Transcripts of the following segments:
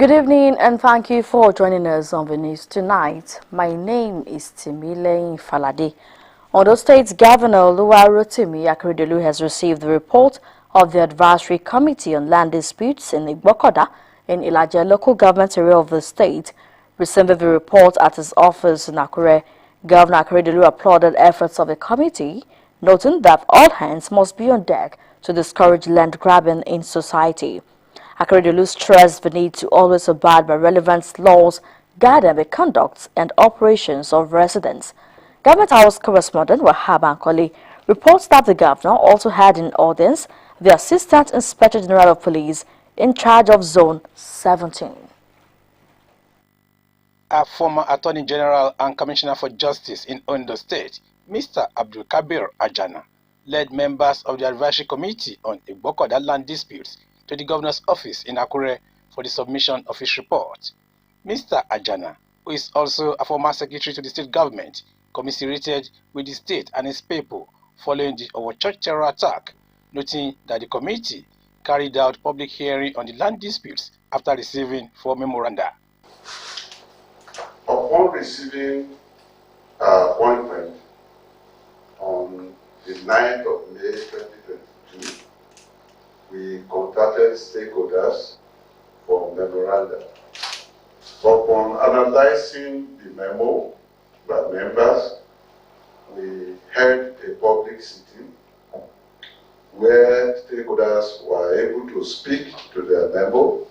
Good evening and thank you for joining us on the news tonight. My name is Timile Falade. Ondo State Governor Oluwarotimi Akeredolu has received the report of the Advisory Committee on Land Disputes in Igbokoda in Ilaje local government area of the state. Receiving the report at his office in Akure, Governor Akeredolu applauded efforts of the committee, noting that all hands must be on deck to discourage land grabbing in society. Akeredolu stressed the need to always abide by relevant laws guiding the conduct and operations of residents. Government House correspondent Wahab Ankoli reports that the governor also had in audience the Assistant Inspector General of Police in charge of Zone 17. A former Attorney General and Commissioner for Justice in Ondo State, Mr. Abdul Kabir Ajana, led members of the Advisory Committee on Igbokoda land disputes to the governor's office in Akure for the submission of his report. Mr. Ajana, who is also a former secretary to the state government, commiserated with the state and its people following the overchurch terror attack, noting that the committee carried out public hearing on the land disputes after receiving 4 memoranda. Upon receiving appointment on the 9th of May 2022, we contacted stakeholders for memoranda. Upon analyzing the memo by members, we held a public sitting where stakeholders were able to speak to their memo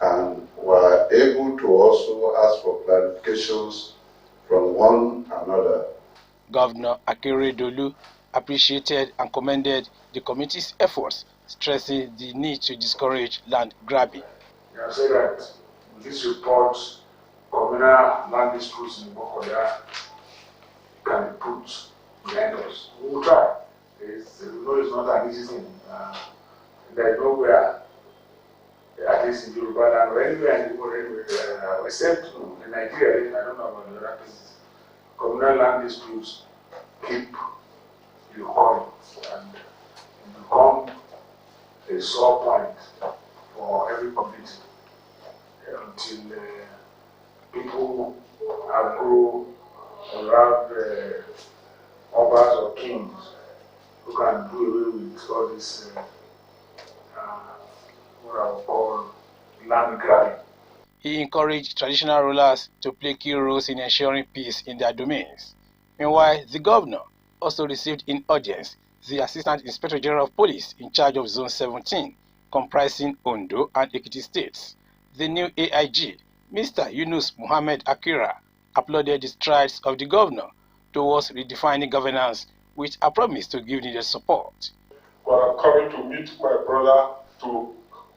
and were able to also ask for clarifications from one another. Governor Akeredolu appreciated and commended the committee's efforts, stressing the need to discourage land grabbing. You have said that with this report, communal land disputes in Igbokoda can be put behind us. We will try. We know it's not an easy thing. There is nowhere, at least in Yoruba land or anywhere in the world, except in Nigeria, I don't know about the other places. Communal land disputes keep recurring and become a sore point for every community until people grow around obas or kings who can do away with all this what I would call land grabbing. He encouraged traditional rulers to play key roles in ensuring peace in their domains. Meanwhile, the governor also received in audience the Assistant Inspector General of Police in charge of Zone 17, comprising Ondo and Ekiti states. The new AIG, Mr. Yunus Muhammad Akira, applauded the strides of the governor towards redefining governance, with a promise to give needed support. But I'm coming to meet my brother to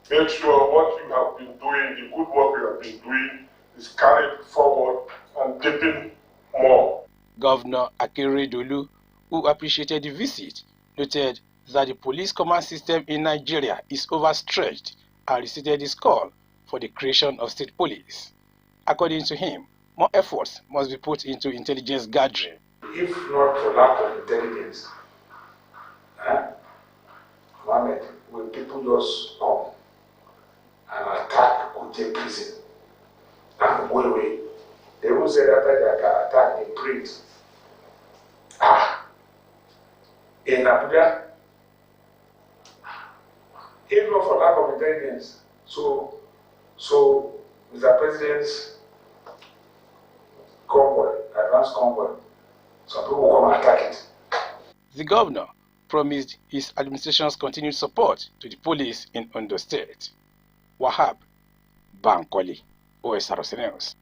make sure what you have been doing, the good work you have been doing, is carried forward and deepened more. Governor Akeredolu, who appreciated the visit, noted that the police command system in Nigeria is overstretched and recited his call for the creation of state police. According to him, more efforts must be put into intelligence gathering. If not for lack of intelligence, Mohammed, when people just come and attack Kuje prison and go away, they will say that they attack the print. In Abuja, if not for lack of intelligence, so Mr. President's convoy, advanced convoy, some people will come and attack it. The governor promised his administration's continued support to the police in Ondo State. Wahab Bankoli, Osrc News.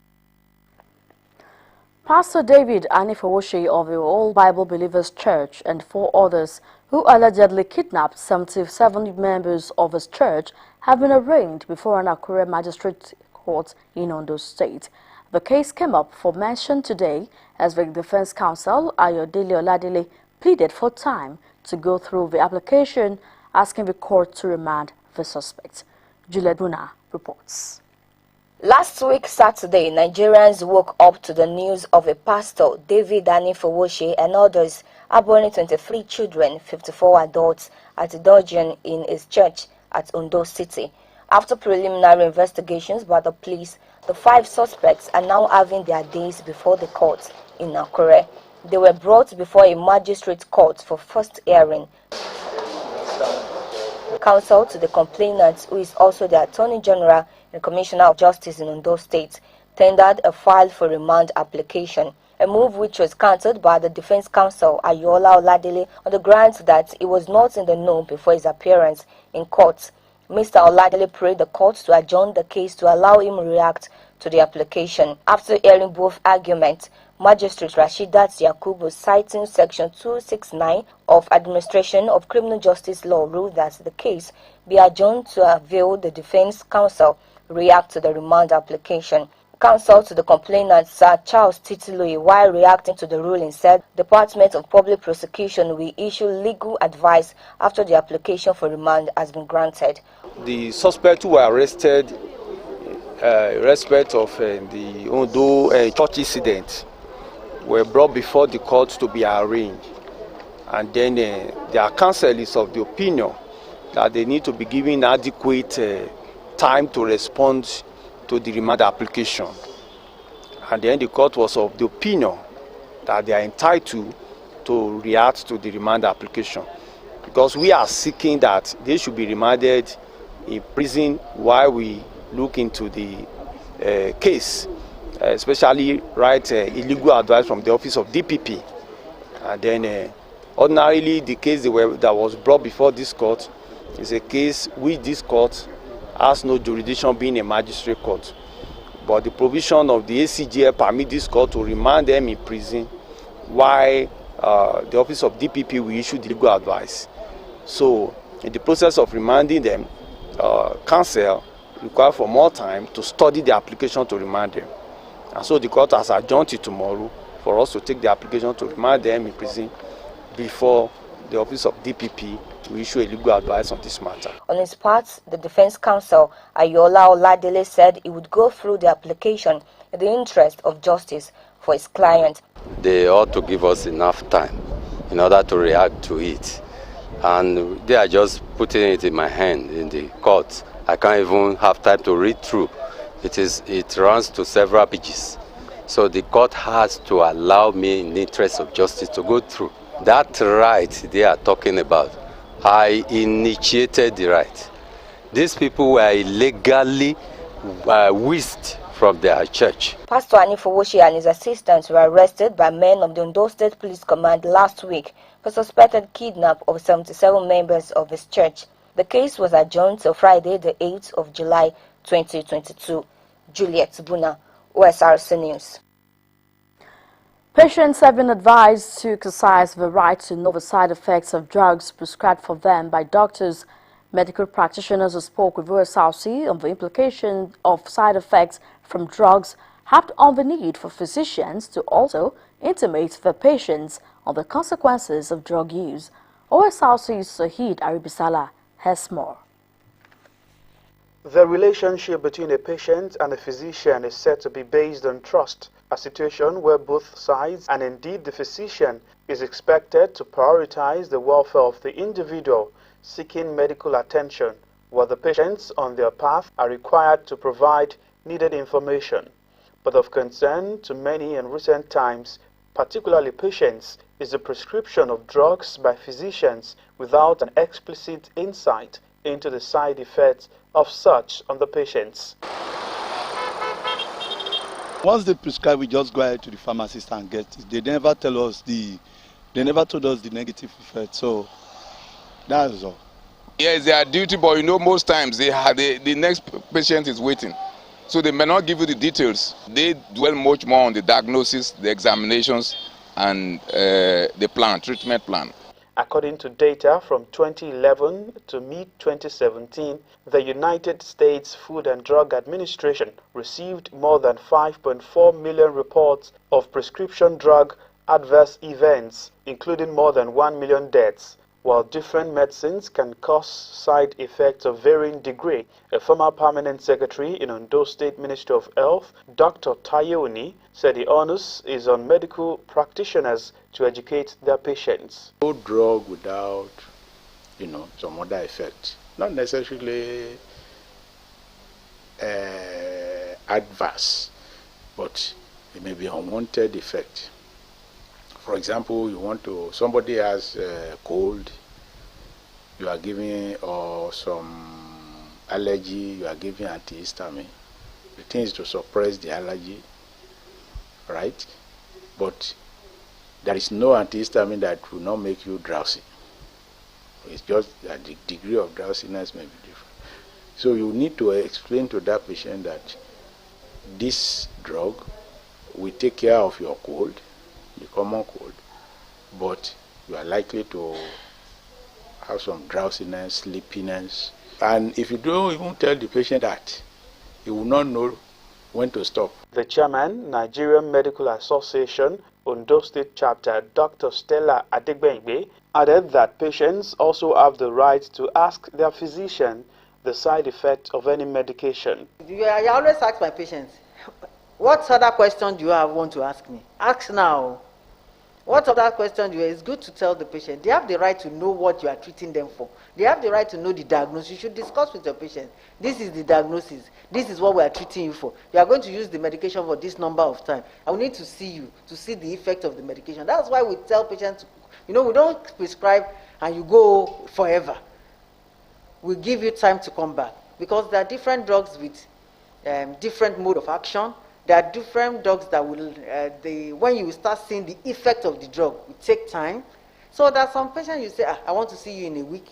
Pastor David Anifowoshe of the All Bible Believers Church and 4 others who allegedly kidnapped 77 members of his church have been arraigned before an Akure magistrate court in Ondo State. The case came up for mention today as the defense counsel Ayodele Oladele pleaded for time to go through the application, asking the court to remand the suspects. Juliet Buna reports. Last week, Saturday, Nigerians woke up to the news of a pastor, David Anifowoshe, and others abhorring 23 children, 54 adults, at a dungeon in his church at Ondo City. After preliminary investigations by the police, the 5 suspects are now having their days before the court in Akure. They were brought before a magistrate court for first hearing. Counsel to the complainant, who is also the Attorney General and Commissioner of Justice in Ondo State, tendered a file for remand application, a move which was countered by the defense counsel Ayola Oladele on the grounds that he was not in the know before his appearance in court. Mr. Oladele prayed the court to adjourn the case to allow him react to the application. After hearing both arguments, Magistrate Rashidat Yakubu, citing Section 269 of Administration of Criminal Justice Law, ruled that the case be adjourned to avail the defense counsel react to the remand application. Counsel to the complainant, Sir Charles Titiloye, while reacting to the ruling, said Department of Public Prosecution will issue legal advice after the application for remand has been granted. The suspects who were arrested in respect of the Ondo church incident were brought before the court to be arraigned, and then their counsel is of the opinion that they need to be given adequate time to respond to the remand application, and then the court was of the opinion that they are entitled to react to the remand application, because we are seeking that they should be remanded in prison while we look into the case, especially illegal advice from the office of DPP. And then ordinarily the case that was brought before this court is a case which this court has no jurisdiction, being a magistrate court, but the provision of the ACGL permit this court to remand them in prison while the office of DPP will issue the legal advice. So in the process of remanding them, counsel require for more time to study the application to remand them. And so the court has adjourned it tomorrow for us to take the application to remand them in prison before the office of DPP will issue a legal advice on this matter. On his part, the defense counsel Ayola Oladele said he would go through the application in the interest of justice for his client. They ought to give us enough time in order to react to it. And they are just putting it in my hand in the court. I can't even have time to read through. It runs to several pages. So the court has to allow me in the interest of justice to go through. That right they are talking about, I initiated the right. These people were illegally whisked from their church. Pastor Anifowoshi and his assistants were arrested by men of the Ondo State Police Command last week for suspected kidnap of 77 members of his church. The case was adjourned till Friday, the 8th of July, 2022. Juliet Buna, Osrc News. Patients have been advised to exercise the right to know the side effects of drugs prescribed for them by doctors. Medical practitioners who spoke with Osrc on the implication of side effects from drugs harped on the need for physicians to also intimate the patients on the consequences of drug use. Osrc's Sahid Aribisala has more. The relationship between a patient and a physician is said to be based on trust, a situation where both sides, and indeed the physician, is expected to prioritize the welfare of the individual seeking medical attention, while the patients on their path are required to provide needed information. But of concern to many in recent times, particularly patients, is the prescription of drugs by physicians without an explicit insight into the side effects of such on the patients. Once they prescribe, we just go ahead to the pharmacist and get it. They never told us the negative effect. So that is all. Yes, they are duty, but you know most times the next patient is waiting. So they may not give you the details. They dwell much more on the diagnosis, the examinations, and the treatment plan. According to data from 2011 to mid-2017, the United States Food and Drug Administration received more than 5.4 million reports of prescription drug adverse events, including more than 1 million deaths. While different medicines can cause side effects of varying degree, a former permanent secretary in Ondo State Ministry of Health, Dr. Tayoni, said the onus is on medical practitioners to educate their patients. No drug without, some other effect. Not necessarily adverse, but it may be unwanted effect. For example, somebody has a cold, you are giving, or some allergy, you are giving antihistamine. The thing is to suppress the allergy, right? But there is no antihistamine that will not make you drowsy. It's just that the degree of drowsiness may be different. So you need to explain to that patient that this drug will take care of your cold, the common cold, but you are likely to have some drowsiness, sleepiness. And if you don't even tell the patient that, he will not know when to stop. The chairman, Nigerian Medical Association, Ondo State Chapter, Dr. Stella Adegbengbe, added that patients also have the right to ask their physician the side effect of any medication. I always ask my patients, what other question do you want to ask me? Ask now. What other question do you have? It's good to tell the patient. They have the right to know what you are treating them for. They have the right to know the diagnosis. You should discuss with your patient. This is the diagnosis. This is what we are treating you for. You are going to use the medication for this number of time. I will need to see you to see the effect of the medication. That's why we tell patients, we don't prescribe and you go forever. We give you time to come back because there are different drugs with different mode of action. There are different drugs that will, when you start seeing the effect of the drug, it take time. So there are some patients you say, I want to see you in a week.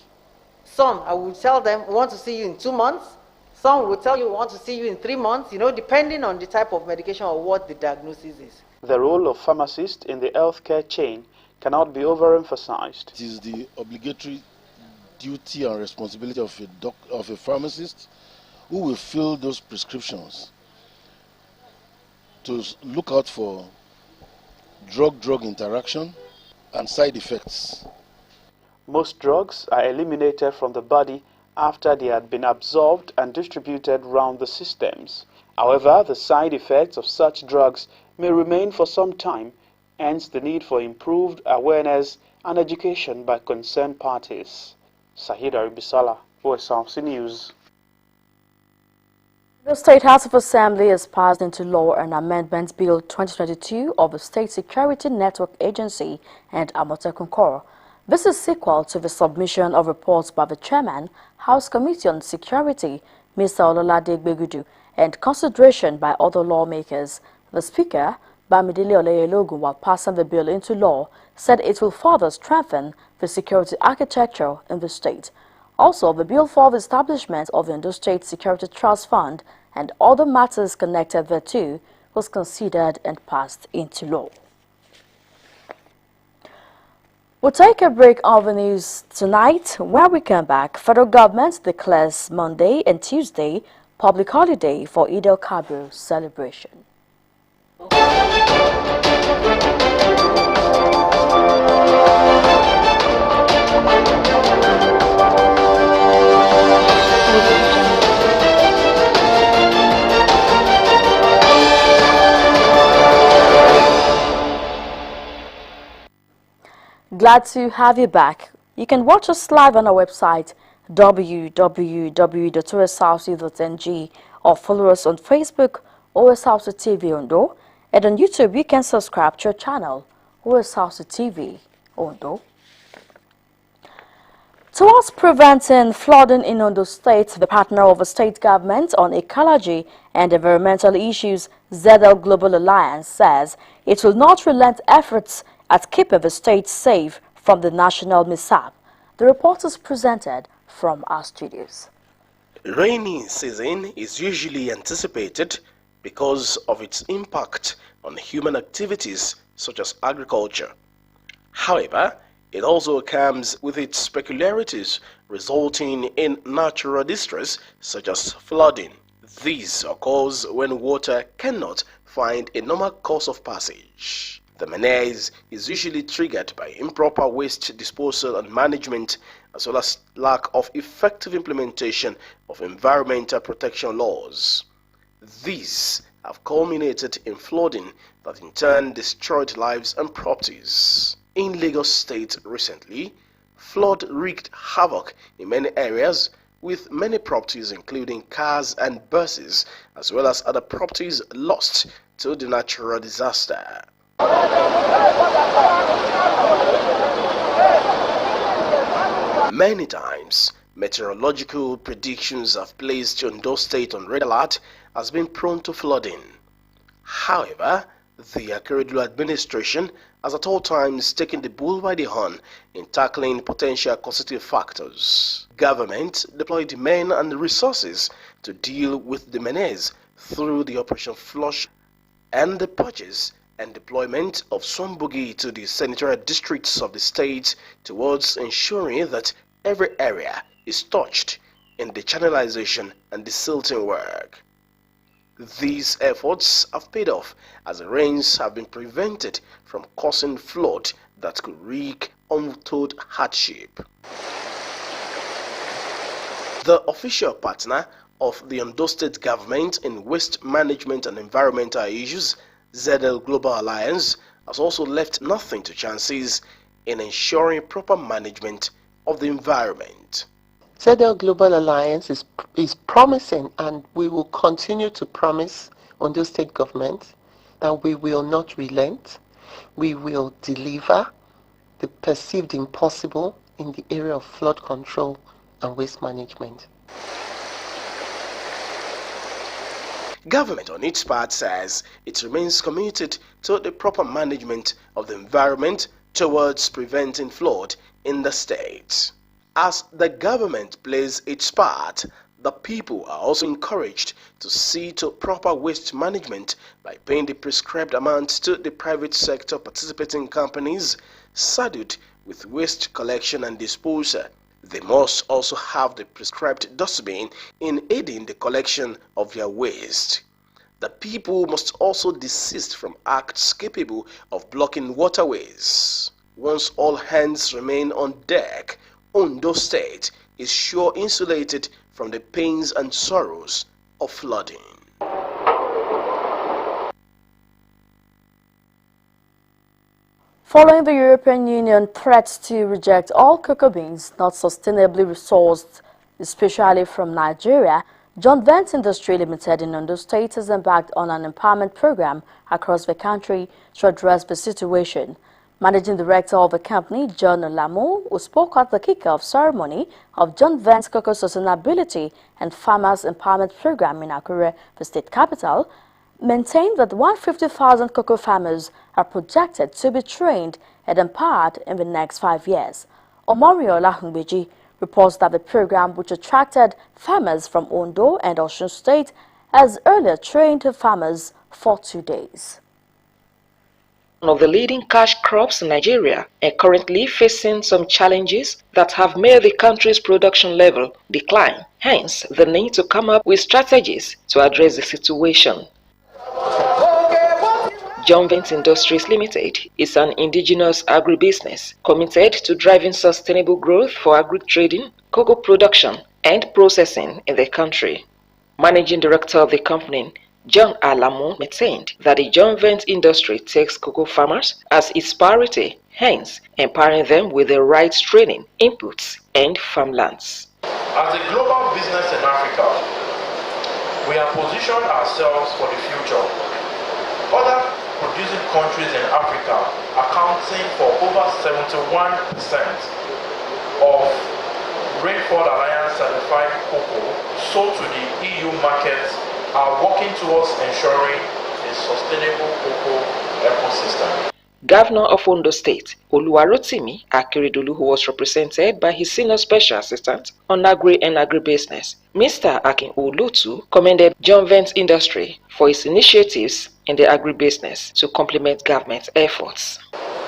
Some, I will tell them, we want to see you in 2 months. Some will tell you, we want to see you in 3 months, depending on the type of medication or what the diagnosis is. The role of pharmacist in the healthcare chain cannot be overemphasized. It is the obligatory duty and responsibility of a pharmacist who will fill those prescriptions to look out for drug-drug interaction and side effects. Most drugs are eliminated from the body after they had been absorbed and distributed around the systems. However, the side effects of such drugs may remain for some time, hence the need for improved awareness and education by concerned parties. Sahid Aribisala, OSRC News. The State House of Assembly has passed into law an Amendment Bill 2022 of the State Security Network Agency and Amotekun Corps. This is sequel to the submission of reports by the Chairman, House Committee on Security, Mr. Ololade Gbegudu, and consideration by other lawmakers. The Speaker, Bamidele Oleyelogun, while passing the bill into law, said it will further strengthen the security architecture in the state. Also, the bill for the establishment of the Ondo State Security Trust Fund and other matters connected thereto was considered and passed into law. We'll take a break on the news tonight. When we come back, federal government declares Monday and Tuesday public holiday for Eid al-Kabir celebration. Glad to have you back. You can watch us live on our website www.osrc.ng or follow us on Facebook, Osrc TV Ondo, and on YouTube you can subscribe to our channel, Osrc TV Ondo. Towards preventing flooding in Ondo State, the partner of the state government on ecology and environmental issues, ZL Global Alliance, says it will not relent efforts at keeping the state safe from the national mishap. The report is presented from our studios. Rainy season is usually anticipated because of its impact on human activities such as agriculture. However, it also comes with its peculiarities, resulting in natural distress such as flooding. This occurs when water cannot find a normal course of passage. The menace is usually triggered by improper waste disposal and management, as well as lack of effective implementation of environmental protection laws. These have culminated in flooding that in turn destroyed lives and properties. In Lagos State recently, flood wreaked havoc in many areas, with many properties including cars and buses, as well as other properties lost to the natural disaster. Many times, meteorological predictions have placed Ondo State on red alert as being prone to flooding. However, the Akeredolu administration has at all times taken the bull by the horn in tackling potential causative factors. Government deployed men and resources to deal with the menace through the Operation Flush and the purchase and deployment of Swambugi to the senatorial districts of the state towards ensuring that every area is touched in the channelization and desilting work. These efforts have paid off as the rains have been prevented from causing flood that could wreak untold hardship. The official partner of the Ondo State government in waste management and environmental issues, 7th Global Alliance, has also left nothing to chances in ensuring proper management of the environment. 7th Global Alliance is promising, and we will continue to promise Ondo State government that we will not relent. We will deliver the perceived impossible in the area of flood control and waste management. Government on its part says it remains committed to the proper management of the environment towards preventing flood in the state. As the government plays its part, the people are also encouraged to see to proper waste management by paying the prescribed amounts to the private sector participating companies saddled with waste collection and disposal. They must also have the prescribed dustbin in aiding the collection of their waste. The people must also desist from acts capable of blocking waterways. Once all hands remain on deck, Ondo State is sure insulated from the pains and sorrows of flooding. Following the European Union threats to reject all cocoa beans not sustainably resourced, especially from Nigeria, John Vance Industry Limited in Ondo State has embarked on an empowerment program across the country to address the situation. Managing Director of the company, John Olamu, who spoke at the kickoff ceremony of John Vance Cocoa Sustainability and Farmers Empowerment Program in Akure, the state capital, maintained that 150,000 cocoa farmers are projected to be trained and empowered in the next 5 years. Omorio Lahungbeji reports that the program, which attracted farmers from Ondo and Osrc State, has earlier trained farmers for 2 days. One of the leading cash crops in Nigeria and currently facing some challenges that have made the country's production level decline, hence the need to come up with strategies to address the situation. John Vance Industries Limited is an indigenous agribusiness committed to driving sustainable growth for agri-trading, cocoa production and processing in the country. Managing Director of the company, John Alamu, maintained that the John Vance industry takes cocoa farmers as its priority, hence empowering them with the right training, inputs, and farmlands. As a global business in Africa, we have positioned ourselves for the future. Other producing countries in Africa, accounting for over 71% of Rainfall Alliance certified cocoa sold to the EU markets, are working towards ensuring a sustainable cocoa ecosystem. Governor of Ondo State, Oluwarotimi Akeredolu, who was represented by his senior special assistant on agri and agribusiness, Mr. Akin Olotu, commended John Vance Industry for its initiatives in the agribusiness to complement government efforts.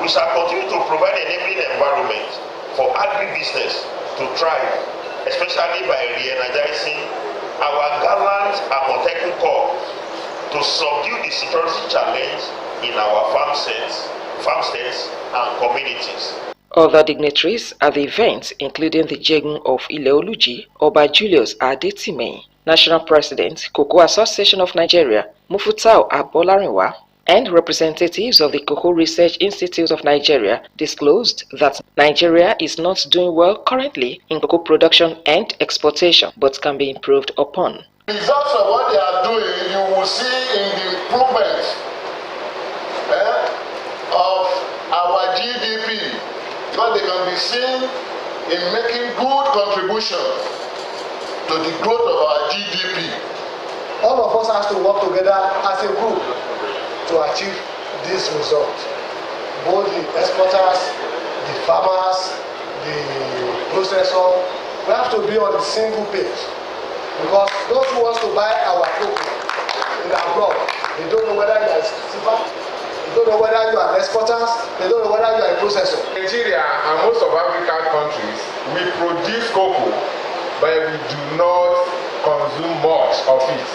We shall continue to provide enabling environment for agribusiness to thrive, especially by re-energizing our gallant Amotekun Corps to subdue the security challenge in our farmsteads and communities. Other dignitaries at the event, including the Jegun of Ileoluji, Oba Julius Adetime, National President, Cocoa Association of Nigeria, Mufutau Abolarinwa, And representatives of the Cocoa Research Institute of Nigeria disclosed that Nigeria is not doing well currently in cocoa production and exportation, but can be improved upon. Results of what they are doing, you will see in the improvement of our GDP, because they can be seen in making good contribution to the growth of our GDP. All of us have to work together as a group to achieve this result. Both the exporters, the farmers, the processors, we have to be on the single page. Because those who want to buy our cocoa in abroad, they don't know whether you are a receiver, they don't know whether you are exporters, they don't know whether you are a processor. Nigeria and most of African countries, we produce cocoa, but we do not consume much of it.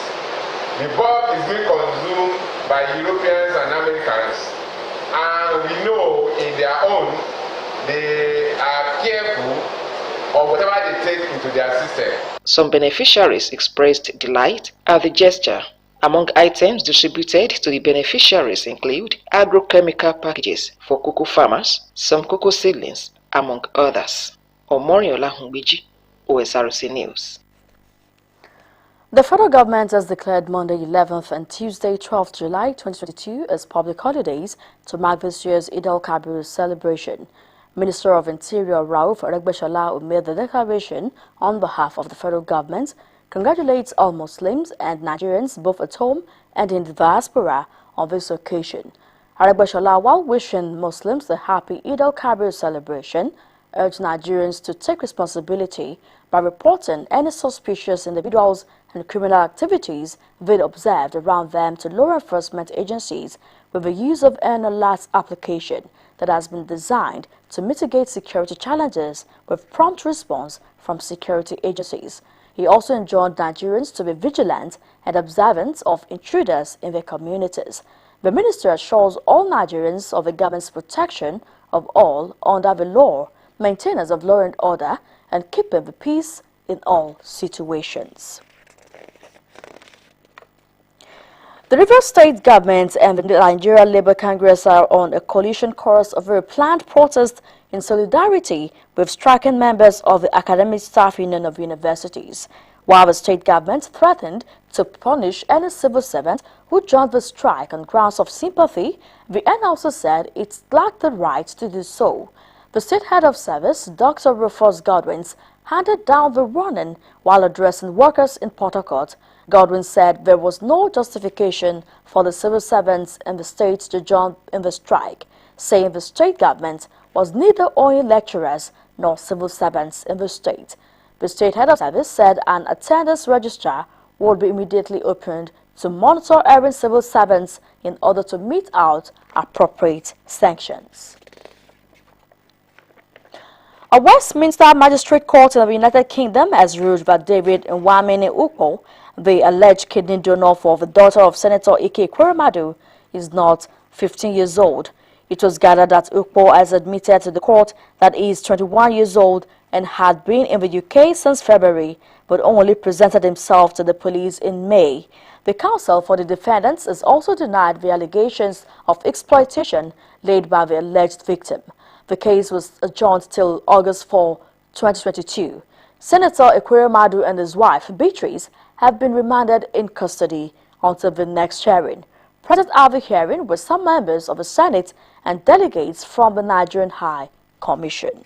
The bulk is being consumed by Europeans and Americans, and we know in their own they are careful of whatever they take into their system. Some beneficiaries expressed delight at the gesture. Among items distributed to the beneficiaries include agrochemical packages for cocoa farmers, some cocoa seedlings, among others. Omoriola Humbiji, Osrc News. The federal government has declared Monday 11th and Tuesday 12th July 2022 as public holidays to mark this year's Eid al-Kabir celebration. Minister of Interior Rauf Aregbesola, who made the declaration on behalf of the federal government, congratulates all Muslims and Nigerians both at home and in the diaspora on this occasion. Aregbesola, while wishing Muslims the happy Eid al-Kabir celebration, urged Nigerians to take responsibility by reporting any suspicious individuals and criminal activities they'd observed around them to law enforcement agencies with the use of an alert application that has been designed to mitigate security challenges with prompt response from security agencies. He also enjoined Nigerians to be vigilant and observant of intruders in their communities. The minister assures all Nigerians of the government's protection of all under the law, maintainers of law and order, and keeping the peace in all situations. The Rivers State government and the Nigeria Labour Congress are on a coalition course over a planned protest in solidarity with striking members of the Academic Staff Union of Universities, while the state government threatened to punish any civil servant who joined the strike on grounds of sympathy. The NLC said it lacked the right to do so. The state head of service, Dr. Rufus Godwins, handed down the warning while addressing workers in Port Harcourt. Godwin said there was no justification for the civil servants in the state to join in the strike, saying the state government was neither owing lecturers nor civil servants in the state. The state head of service said an attendance register would be immediately opened to monitor erring civil servants in order to mete out appropriate sanctions. A Westminster Magistrate Court in the United Kingdom has ruled that David Nwamini Ukpo, the alleged kidney donor for the daughter of Senator Ike Ekweremadu, is not 15 years old. It was gathered that Ukpo has admitted to the court that he is 21 years old and had been in the UK since February, but only presented himself to the police in May. The counsel for the defendants has also denied the allegations of exploitation laid by the alleged victim. The case was adjourned till August 4, 2022. Senator Ekweremadu and his wife, Beatrice, have been remanded in custody until the next hearing. Present at the hearing were some members of the Senate and delegates from the Nigerian High Commission.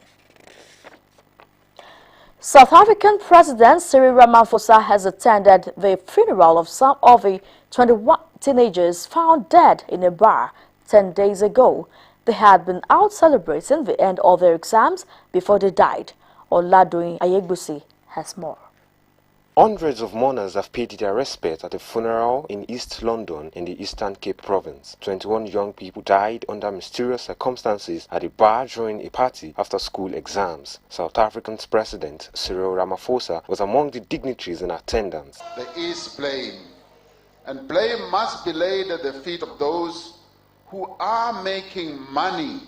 South African President Cyril Ramaphosa has attended the funeral of some of the 21 teenagers found dead in a bar 10 days ago. They had been out celebrating the end of their exams before they died. Oladoyin Ayegbusi has more. Hundreds of mourners have paid their respect at a funeral in East London in the Eastern Cape province. 21 young people died under mysterious circumstances at a bar during a party after school exams. South Africa's President Cyril Ramaphosa was among the dignitaries in attendance. There is blame, and blame must be laid at the feet of those who are making money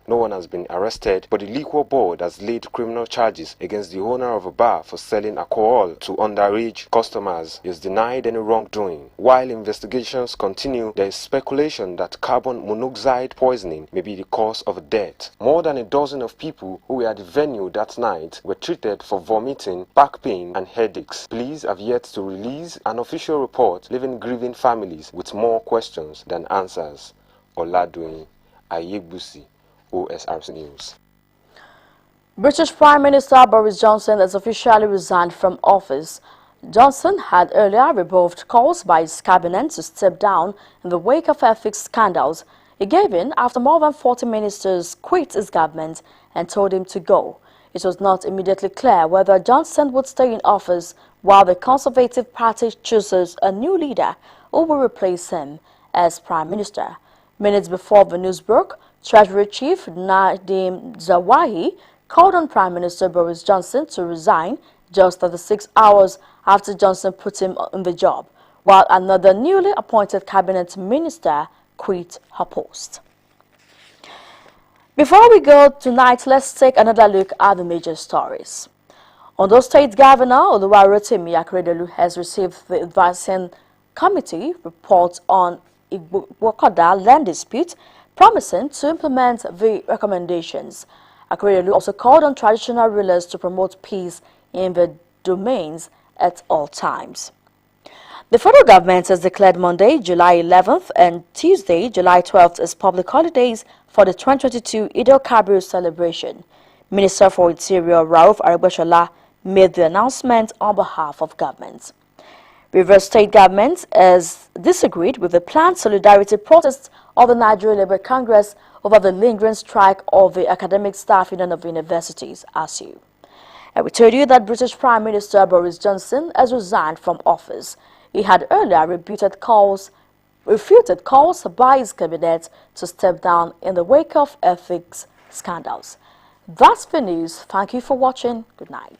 No one has been arrested, but the liquor board has laid criminal charges against the owner of a bar for selling alcohol to underage customers. He has denied any wrongdoing. While investigations continue, there is speculation that carbon monoxide poisoning may be the cause of death. More than a dozen of people who were at the venue that night were treated for vomiting, back pain and headaches. Police have yet to release an official report, leaving grieving families with more questions than answers. Oladoyin Ayegbusi, Osrc News. British Prime Minister Boris Johnson has officially resigned from office. Johnson had earlier rebuffed calls by his cabinet to step down in the wake of ethics scandals. He gave in after more than 40 ministers quit his government and told him to go. It was not immediately clear whether Johnson would stay in office while the Conservative Party chooses a new leader who will replace him as Prime Minister. Minutes before the news broke, Treasury Chief Nadeem Zawahi called on Prime Minister Boris Johnson to resign just 36 hours after Johnson put him in the job, while another newly appointed cabinet minister quit her post. Before we go tonight, let's take another look at the major stories. Ondo State Governor Oluwarotimi Akeredolu has received the Advisory Committee report on Igbokoda land dispute, promising to implement the recommendations. Akeredolu also called on traditional rulers to promote peace in the domains at all times. The federal government has declared Monday, July 11th and Tuesday, July 12th as public holidays for the 2022 Eid al-Kabir celebration. Minister for Interior Rauf Aregbesola made the announcement on behalf of government. Rivers State government has disagreed with the planned solidarity protests of the Nigeria Labour Congress over the lingering strike of the Academic Staff Union of Universities, ASU. And we told you that British Prime Minister Boris Johnson has resigned from office. He had earlier refuted calls by his cabinet to step down in the wake of ethics scandals. That's the news. Thank you for watching. Good night.